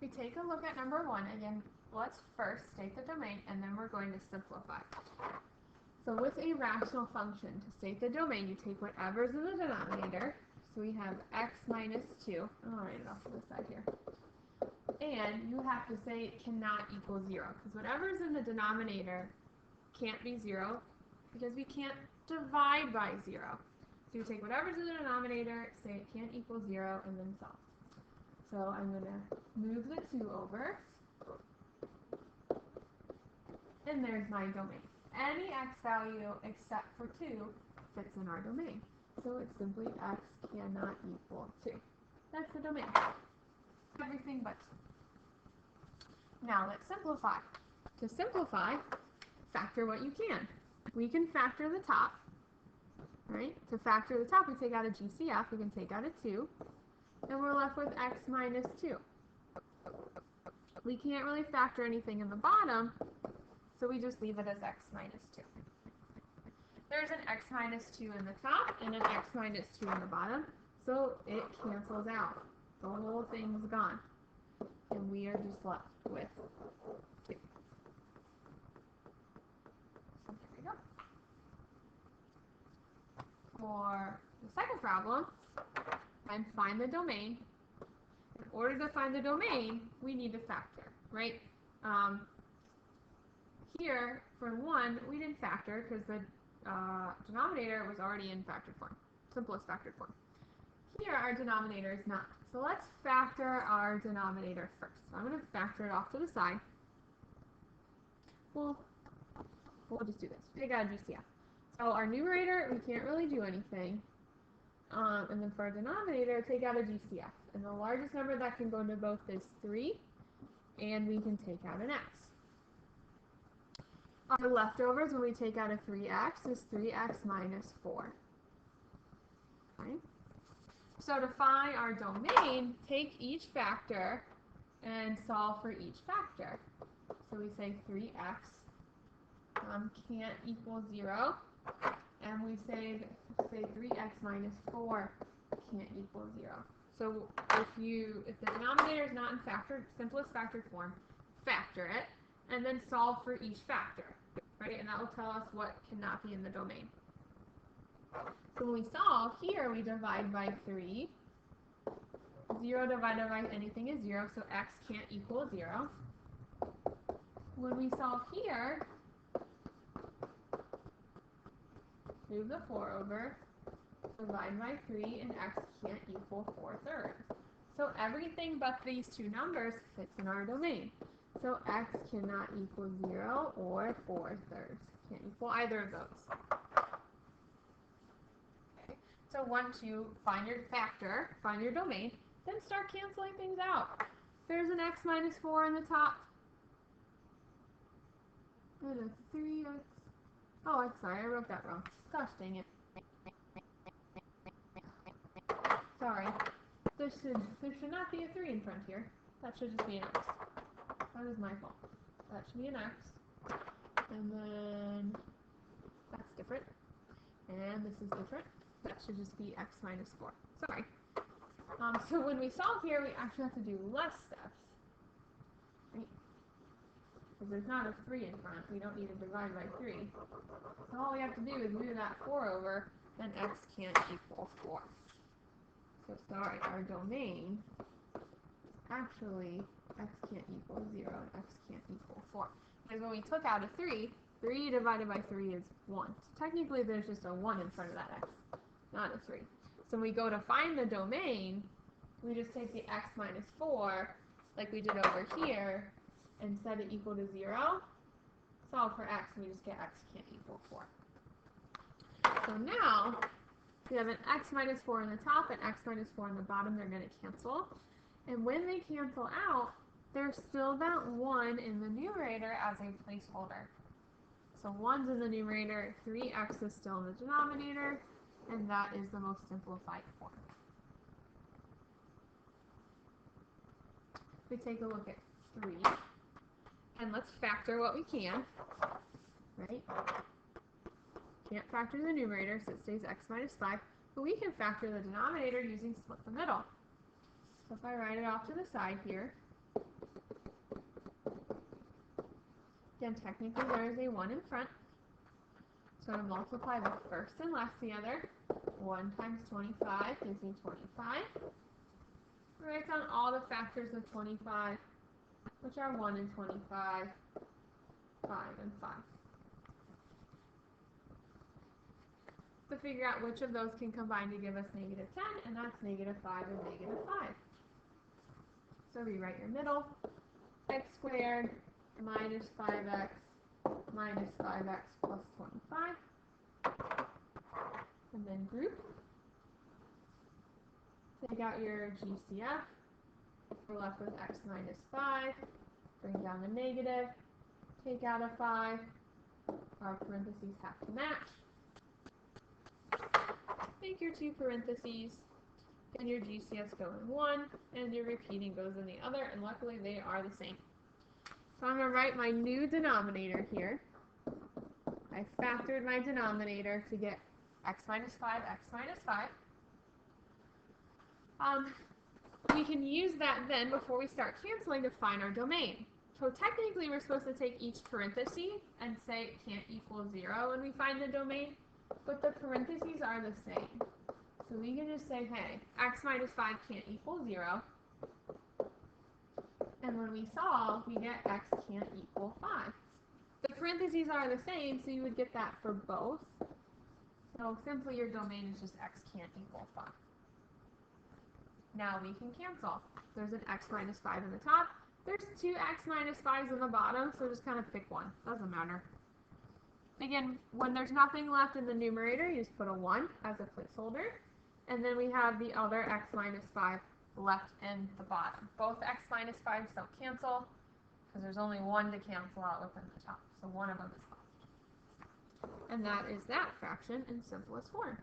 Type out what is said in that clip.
We take a look at number 1. Again, let's first state the domain, and then we're going to simplify. So with a rational function, to state the domain, you take whatever's in the denominator. So we have x minus 2. I'll write it off to the side here. And you have to say it cannot equal 0, because whatever's in the denominator can't be 0, because we can't divide by 0. So you take whatever's in the denominator, say it can't equal 0, and then solve. So I'm going to move the 2 over, and there's my domain. Any x value except for 2 fits in our domain. So it's simply x cannot equal 2. That's the domain. Everything but 2. Now let's simplify. To simplify, factor what you can. We can factor the top, right? To factor the top, we take out a GCF, we can take out a 2, and we're left with x minus 2. We can't really factor anything in the bottom, so we just leave it as x minus 2. There's an x minus 2 in the top and an x minus 2 in the bottom, so it cancels out. The whole thing's gone. And we are just left with 2. So there we go. For the second problem, and find the domain. In order to find the domain, we need to factor, right? Here, for 1, we didn't factor because the denominator was already in factored form, simplest factored form. Here, our denominator is not. So let's factor our denominator first. So I'm going to factor it off to the side. We'll just do this. Take out a GCF. So our numerator, we can't really do anything. And then for our denominator, take out a GCF. And the largest number that can go into both is 3, and we can take out an x. Our leftovers when we take out a 3x is 3x minus 4. Okay. So to find our domain, take each factor and solve for each factor. So we say 3x can't equal 0, and we say 3x minus 4 can't equal 0. So if the denominator is not in simplest factored form, factor it, and then solve for each factor, right? And that will tell us what cannot be in the domain. So when we solve here, we divide by 3. 0 divided by anything is 0, so x can't equal 0. When we solve here, move the 4 over, divide by 3, and x can't equal 4/3. So everything but these two numbers fits in our domain. So x cannot equal 0 or 4/3. Can't equal either of those. Okay. So once you find your factor, find your domain, then start canceling things out. There's an x minus 4 on the top, and a 3x. Oh, I'm sorry, I wrote that wrong. Gosh dang it. Sorry. There should not be a 3 in front here. That should just be an x. That is my fault. That should be an x. And then that's different. And this is different. That should just be x minus 4. Sorry. So when we solve here, we actually have to do less steps. Right? Because there's not a 3 in front. We don't need to divide by 3. So all we have to do is move that 4 over, then x can't equal 4. So sorry, our domain, actually, x can't equal 0 and x can't equal 4. Because when we took out a 3, 3 divided by 3 is 1. So technically there's just a 1 in front of that x, not a 3. So when we go to find the domain, we just take the x minus 4, like we did over here, and set it equal to 0. Solve for x, and we just get x can't equal 4. So now, we have an x minus 4 on the top and x minus 4 on the bottom. They're going to cancel. And when they cancel out, there's still that 1 in the numerator as a placeholder. So 1's in the numerator, 3x is still in the denominator, and that is the most simplified form. We take a look at 3, and let's factor what we can, right? Can't factor the numerator, so it stays x minus 5, but we can factor the denominator using split the middle. So if I write it off to the side here, Again, technically there is a 1 in front. So to multiply the first and last together, 1 times 25 gives me 25. Write down all the factors of 25, which are 1 and 25, 5 and 5. To figure out which of those can combine to give us negative 10, and that's negative 5 and negative 5. So rewrite your middle, x squared minus 5x minus 5x plus 25. And then group. Take out your GCF. We're left with x minus 5. Bring down the negative. Take out a 5. Our parentheses have to match. Make your two parentheses, and your GCFs go in one, and your repeating goes in the other, and luckily they are the same. So I'm going to write my new denominator here. I factored my denominator to get x minus 5, x minus 5. We can use that then before we start canceling to find our domain. So technically we're supposed to take each parenthesis and say it can't equal 0 when we find the domain, but the parentheses are the same. So we can just say, hey, x minus 5 can't equal 0. And when we solve, we get x can't equal 5. The parentheses are the same, so you would get that for both. So simply your domain is just x can't equal 5. Now we can cancel. There's an x minus 5 in the top. There's two x minus 5s in the bottom, so just kind of pick one. Doesn't matter. Again, when there's nothing left in the numerator, you just put a 1 as a placeholder. And then we have the other x minus 5 left in the bottom. Both x minus 5s don't cancel, because there's only one to cancel out within the top. So one of them is left. And that is that fraction in simplest form.